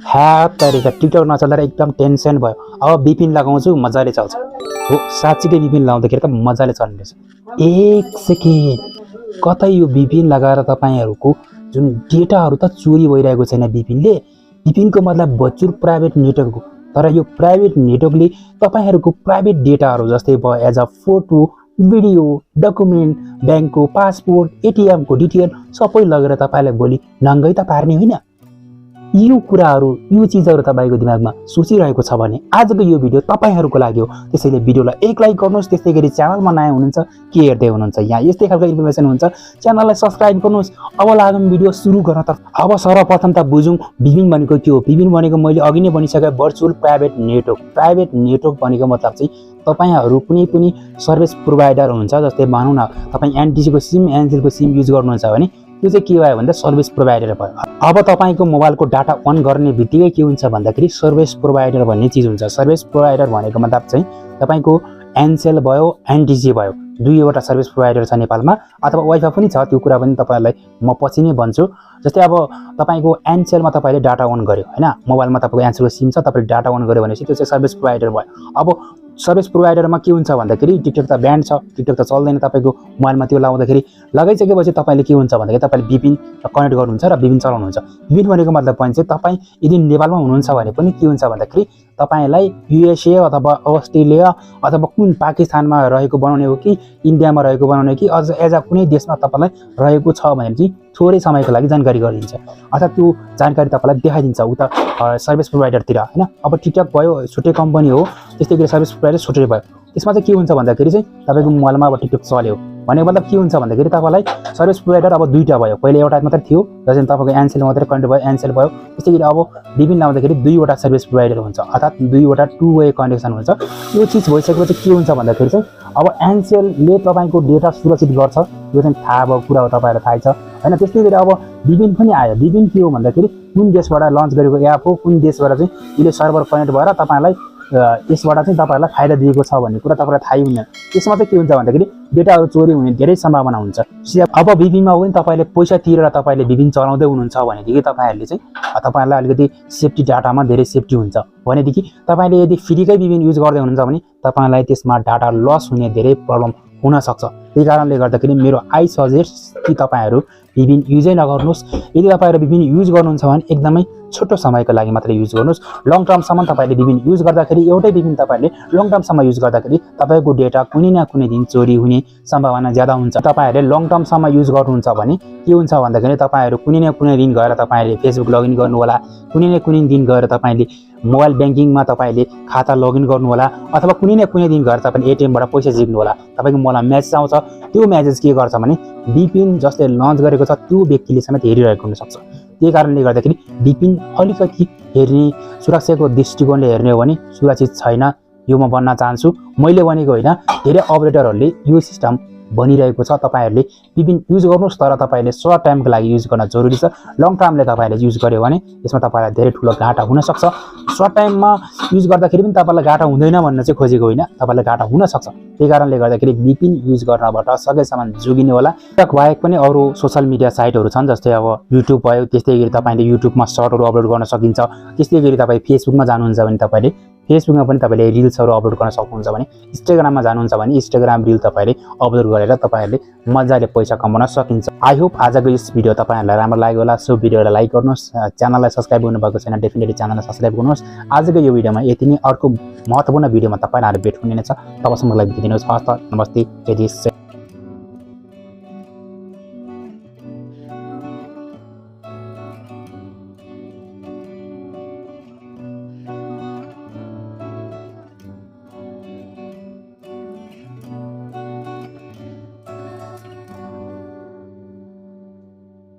ह्या तरिका टिकटक नचल्दा एकदम टेन्सन भयो। अब VPN लगाउँछु मजाले चल्छ। हो साच्चीकै VPN लगाउँदाखेरि त मजाले चल्ने रहेछ। एक सेकेन्ड, कतै यो VPN लगाएर तपाईहरुको जुन डेटाहरु त चोरी भइरहेको छैन VPN ले। VPN को मतलब बच्चुर प्राइभेट नेटवर्क हो। तर यो प्राइभेट नेटवर्कले तपाईहरुको प्राइभेट डेटाहरु जस्तै भयो as a photo, video, document, बैंकको पासपोर्ट, एटीएम को डिटेल सबै लगेर तपाईलाई भोलि नंगै त पार्ने होइन। यो कुराहरु यो चीजहरु तपाईको दिमागमा सोचिरहेको छ भने आजको यो भिडियो तपाईहरुको लागि हो। त्यसैले भिडियोलाई एक लाइक गर्नुस्। त्यसैगरी च्यानलमा नयाँ हुनुहुन्छ के हेर्दै हुनुहुन्छ यहाँ यस्तै खालको इन्फर्मेसन हुन्छ च्यानललाई सब्स्क्राइब गर्नुस्। अब लागौं भिडियो सुरु गर्न त। अब सर्वप्रथम त बुझौं VPN भनेको के हो। VPN भनेको मैले अघि नै भनिसके virtual private network. Private network भनेको मतलब चाहिँ तपाईहरु कुनै पनि सर्भिस प्रोवाइडर हुन्छ जस्तै भनौं न तपाई एनटीसी को सिम एनसेल को सिम युज गर्नुहुन्छ भने त्यो चाहिँ के भयो भन्दा सर्भिस प्रोवाइडर भयो। अब तपाईको मोबाइलको डाटा अन गर्ने बित्तिकै के हुन्छ भन्दाखेरि सर्भिस प्रोवाइडर भन्ने चीज हुन्छ। सर्भिस प्रोवाइडर भनेको मतलब चाहिँ तपाईको एनसेल भयो एनटीसी भयो दुईवटा सर्भिस प्रोवाइडर छ नेपालमा अथवा वाइफाई पनि छ। त्यो कुरा पनि तपाईहरुलाई म पछि नै भन्छु। जस्तै अब तपाईको एनसेलमा तपाईले डाटा अन गर्यो हैन मोबाइलमा तपाईको एनसेलको सिम छ तपाईले डाटा अन गर्यो भनेपछि त्यो चाहिँ सर्भिस प्रोवाइडर भयो। अब सर्भिस प्रोवाइडरमा के हुन्छ भन्दाखेरि टिकटक त ब्यान्ड छ टिकटक त चल्दैन तपाईको मोबाइलमा त्यो लगाउँदाखेरि लगाइसकेपछि तपाईले के हुन्छ भन्दाखेरि तपाईले VPN कनेक्ट गर्नुहुन्छ र VPN चलाउनुहुन्छ। VPN भनेको मतलब पनि चाहिँ तपाई यदि नेपालमा हुनुहुन्छ भने पनि के हुन्छ भन्दाखेरि तपाईलाई युएसए अथवा अस्ट्रेलिया अथवा कुन पाकिस्तानमा रहेको बनाउने हो कि इन्डियामा रहेको बनाउने कि अझ एज अ कुनै देशमा तपाईलाई रहेको छ भने चाहिँ थोरै समयको लागि जानकारी गरिदिन्छ अथवा त्यो जानकारी तपाईलाई देखाइदिन्छ उता सर्भिस प्रोवाइडरतिर हैन। अब टिकटक भयो छुट्टै कम्पनी हो त्यस्तै गरी सर्भिस प्रोवाइडर छुट्टै भयो। त्यसमा चाहिँ के हुन्छ भन्दाखेरि चाहिँ तपाईको मोबाइलमा अब टिकटक चल्यो भनेको मतलब के हुन्छ भन्दाखेरि तपाईलाई सर्भिस प्रोवाइडर अब दुईटा भयो। पहिले एउटा मात्र थियो जसले तपाईको एनसेल मात्र कनेक्ट भयो एनसेल भयो। त्यसैगरी अब VPN लाउँदाखेरि दुईवटा सर्भिस प्रोवाइडर हुन्छ अर्थात दुईवटा टु वे कनेक्सन हुन्छ। यो चीज भइसकेपछि के हुन्छ भन्दाखेरि चाहिँ अब एनसेलले तपाईको डेटा सुरक्षित गर्छ यो चाहिँ थाहा भएको कुरा हो तपाईहरुलाई थाहै छ हैन। त्यसैगरी अब VPN पनि आयो। VPN के हो भन्दाखेरि कुन देशबाट लन्च गरेको एप हो कुन देशबाट चाहिँ यसले सर्भर कनेक्ट भएर तपाईहरुलाई यसबाट चाहिँ तपाईहरुलाई फाइदा दिएको छ भन्ने कुरा तपाईलाई थाहै हुँदैन। यसमा चाहिँ के हुन्छ भन्दाखेरि डेटाहरु चोरी हुने धेरै सम्भावना हुन्छ। अब VPN मा पनि तपाईले पैसा तिरेर तपाईले VPN चलाउँदै हुनुहुन्छ भनेदेखि तपाईहरुले चाहिँ तपाईहरुलाई अलिकति सेफ्टी डाटामा धेरै सेफ्टी हुन्छ भनेदेखि तपाईले यदि फ्रीकै VPN युज गर्दै हुनुहुन्छ भने तपाईलाई त्यसमा डाटा लस हुने धेरै प्रब्लम हुन सक्छ। त्यही कारणले गर्दाखेरि मेरो आई सजेस्ट कि तपाईहरु VPN युजै नगर्नुस्। यदि तपाईहरु VPN युज गर्नुहुन्छ भने एकदमै छोटो समयको लागि मात्र युज गर्नुस्। लङ टर्म सम्म तपाईले VPN युज गर्दाखेरि एउटै VPN तपाईले लङ टर्म सम्म युज गर्दाखेरि तपाईको डेटा कुनै न कुनै दिन चोरी हुने सम्भावना ज्यादा हुन्छ। तपाईहरुले लङ टर्म सम्म युज गर्नुहुन्छ भने के हुन्छ भन्दाखेरि तपाईहरु कुनै न कुनै दिन गएर तपाईले फेसबुक लगइन गर्नु होला कुनै न कुनै दिन गएर तपाईले मोबाइल बैंकिङमा तपाईले खाता लगइन गर्नु होला अथवा कुनै न कुनै दिन गएर तपाईले एटीएम बाट पैसा झिक्नु होला। तपाईको मोबाइलमा मेसेज आउँछ त्यो मेसेज के गर्छ भने VPN जसले लन्च गरेको छ त्यो व्यक्तिले समेत हेरिरहेको हुन सक्छ। त्यही कारणले गर्दाखेरि VPN अलिकति हेर्ने सुरक्षाको दृष्टिकोणले हेर्ने हो भने सुरक्षित छैन यो म भन्न चाहन्छु। मैले भनेको होइन धेरै अपरेटरहरूले यो सिस्टम बनिरहेको छ। तपाईहरुले VPN युज गर्नुस् तर तपाईले सर्ट टाइमको लागि युज गर्न जरुरी छ। लङ टर्मले तपाईले युज गर्यो भने यसमा तपाईलाई धेरै ठूलो घाटा हुन सक्छ। सर्ट टाइममा युज गर्दाखेरि पनि तपाईलाई घाटा हुँदैन भन्न चाहिँ खोजेको होइन तपाईलाई घाटा हुन सक्छ। त्यही कारणले गर्दाखेरि VPN युज गर्नबाट सकेसम्म जोगिनु होला। टिकटक बाहेक पनि अरु सोशल मिडिया साइटहरु छन् जस्तै अब युट्युब भयो त्यसैगरी तपाईले युट्युबमा सर्टहरु अपलोड गर्न सकिन्छ। त्यसैगरी तपाई फेसबुकमा जानुहुन्छ भने तपाईले फेसबुकमा पनि तपाईले रिल्सहरु अपलोड गर्न सक्नुहुन्छ भने इन्स्टाग्राममा जानुहुन्छ भने इन्स्टाग्राम रिल तपाईले अपलोड गरेर तपाईहरुले मजाले पैसा कमाउन सकिन्छ। आई होप आजको यस भिडियो तपाईहरुलाई राम्रो लाग्यो होला। सो भिडियोलाई लाइक गर्नुस् च्यानललाई सब्स्क्राइब गर्नुभएको छैन डेफिनेटली च्यानललाई सब्स्क्राइब गर्नुस्। आजको यो भिडियोमा यति नै। अर्को महत्त्वपूर्ण भिडियोमा तपाईहरुलाई भेट हुने नै छ। तबसम्मको लागि बिदा दिनुस्। हस्त नमस्ते जय जय।